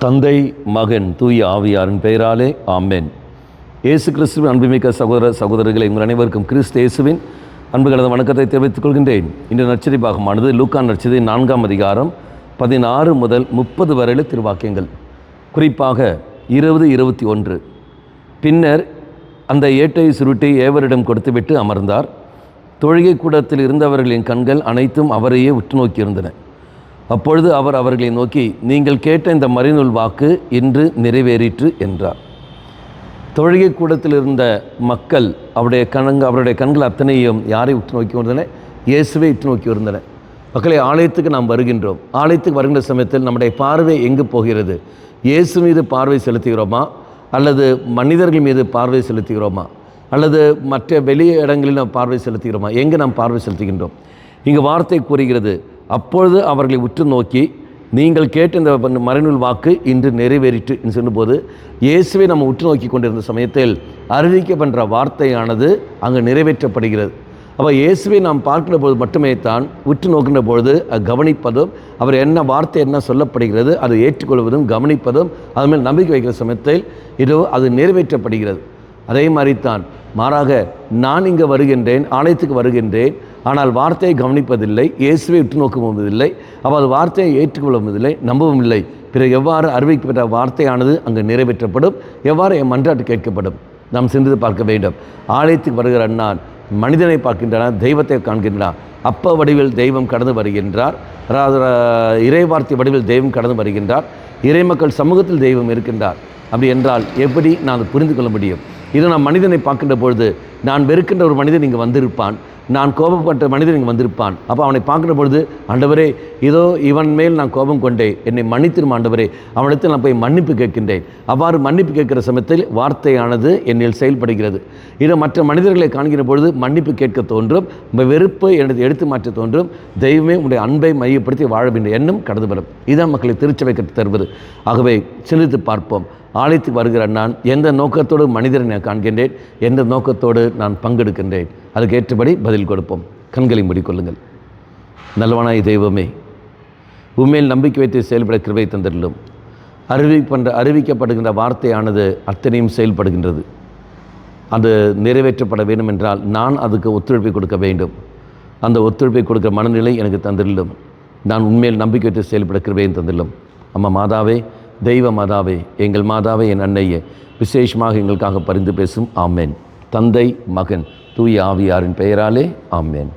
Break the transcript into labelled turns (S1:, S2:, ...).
S1: தந்தை, மகன், தூய ஆவியாரின் பெயராலே ஆமென். இயேசு கிறிஸ்துவின் அன்புமிக்க சகோதர சகோதரிகளை உங்கள் அனைவருக்கும் கிறிஸ்து இயேசுவின் அன்புகளது வணக்கத்தை தெரிவித்துக் கொள்கின்றேன். இன்று நற்செய்தி பாகமானது லூக்கா நற்செய்தி 4ஆம் அதிகாரம் 16 முதல் 30 வரையில திருவாக்கியங்கள். குறிப்பாக 20, 21. பின்னர் அந்த ஏட்டை சுருட்டி ஏவரிடம் கொடுத்துவிட்டு அமர்ந்தார். தொழுகை கூடத்தில் இருந்தவர்களின் கண்கள் அனைத்தும் அவரையே உற்று நோக்கியிருந்தன. அப்பொழுது அவர் அவர்களை நோக்கி, நீங்கள் கேட்ட இந்த மறைநூல் வாக்கு இன்று நிறைவேறிற்று என்றார். தொழுகை கூடத்தில் இருந்த மக்கள் அவருடைய கண்கள் அத்தனையும் யாரை உற்று நோக்கி வந்தன? இயேசுவை உற்று நோக்கி இருந்தன. மக்களை, ஆலயத்துக்கு நாம் வருகின்றோம். ஆலயத்துக்கு வருகின்ற சமயத்தில் நம்முடைய பார்வை எங்கு போகிறது? இயேசு மீது பார்வை செலுத்துகிறோமா, அல்லது மனிதர்கள் மீது பார்வை செலுத்துகிறோமா, அல்லது மற்ற வெளி இடங்களில் நாம் பார்வை செலுத்துகிறோமா? எங்கே நாம் பார்வை செலுத்துகின்றோம்? இங்கு வார்த்தை கூறுகிறது, அப்பொழுது அவர்களை உற்று நோக்கி, நீங்கள் கேட்ட இந்த மறைநூல் வாக்கு இன்று நிறைவேறிற்று என்று சொல்லும்போது, இயேசுவை நம்ம உற்று நோக்கி கொண்டிருந்த சமயத்தில் அறிவிக்கப்படுற வார்த்தையானது அங்கு நிறைவேற்றப்படுகிறது. அப்போ இயேசுவை நாம் பார்க்கிற பொழுது மட்டுமே தான் உற்று நோக்கின்ற பொழுது கவனிப்பதும், அவர் என்ன வார்த்தை என்ன சொல்லப்படுகிறது அதை ஏற்றுக்கொள்வதும் கவனிப்பதும், அது மேல் நம்பிக்கை வைக்கிற சமயத்தில் அது நிறைவேற்றப்படுகிறது. அதே மாதிரித்தான் மாறாக நான் இங்கே வருகின்றேன், ஆலயத்துக்கு வருகின்றேன், ஆனால் வார்த்தையை கவனிப்பதில்லை, இயேசுவை உற்று நோக்குவதில்லை, அப்போ அது வார்த்தையை ஏற்றுக்கொள்வதில்லை, நம்பவும் இல்லை. பிறகு எவ்வாறு அறிவிக்கப்பட்ட வார்த்தையானது அங்கு நிறைவேற்றப்படும்? எவ்வாறு என் மன்றாட்டு கேட்கப்படும்? நாம் சிந்தித்து பார்க்க வேண்டும். ஆலயத்துக்கு வருகிற நான் மனிதனை பார்க்கின்றன, தெய்வத்தை காண்கின்றான். அப்ப வடிவில் தெய்வம் கடந்து வருகின்றார், இறைவார்த்தை வடிவில் தெய்வம் கடந்து வருகின்றார், இறைமக்கள் சமூகத்தில் தெய்வம் இருக்கின்றார். அப்படி என்றால் எப்படி நான் அதை புரிந்து கொள்ள முடியும்? இது நான் மனிதனை பார்க்கின்ற பொழுது, நான் வெறுக்கின்ற ஒரு மனிதன் இங்கே வந்திருப்பான், நான் கோபப்பட்ட மனிதன் இங்கே வந்திருப்பான். அப்போ அவனை பார்க்கின்ற பொழுது, ஆண்டவரே, இதோ இவன் மேல் நான் கோபம் கொண்டேன், என்னை மன்னித்திரும் ஆண்டவரே, அவனிடத்தில் நான் போய் மன்னிப்பு கேட்கின்றேன். அவ்வாறு மன்னிப்பு கேட்கிற சமயத்தில் வார்த்தையானது என்னில் செயல்படுகிறது. இது மற்ற மனிதர்களை காண்கிற பொழுது மன்னிப்பு கேட்க தோன்றும், வெறுப்பை எனது எடுத்து மாற்ற தோன்றும், தெய்வமே உடைய அன்பை மையப்படுத்தி வாழ வேண்டிய எண்ணம் கடந்து வரும். இதுதான் மக்களை திருச்சபை கற்று தருவது. ஆகவே சிந்தித்து பார்ப்போம். ஆலயத்துக்கு வருகிற நான் எந்த நோக்கத்தோடு மனிதரை நான் காண்கின்றேன், எந்த நோக்கத்தோடு நான் பங்கெடுக்கின்றேன், அதுக்கு ஏற்றபடி பதில் கொடுப்போம். கண்களை மூடிக்கொள்ளுங்கள். நல்லவனாய் தெய்வமே, உண்மையில் நம்பிக்கை வைத்து செயல்பட கிருபை தந்திரலும். அறிவிக்கப்படுகின்ற வார்த்தையானது அத்தனையும் செயல்படுகின்றது. அது நிறைவேற்றப்பட வேண்டும் என்றால் நான் அதுக்கு ஒத்துழைப்பை கொடுக்க வேண்டும். அந்த ஒத்துழைப்பை கொடுக்கிற மனநிலை எனக்கு தந்திரலும். நான் உண்மையில் நம்பிக்கை வைத்து செயல்பட கிருபையும் தந்திரலும். அம்மா மாதாவே, தெய்வ மாதாவே, எங்கள் மாதாவே, என் அன்னையே, விசேஷமாக எங்களுக்காக பரிந்து பேசும். ஆமேன். தந்தை, மகன், தூய ஆவியாரின் பெயராலே ஆமேன்.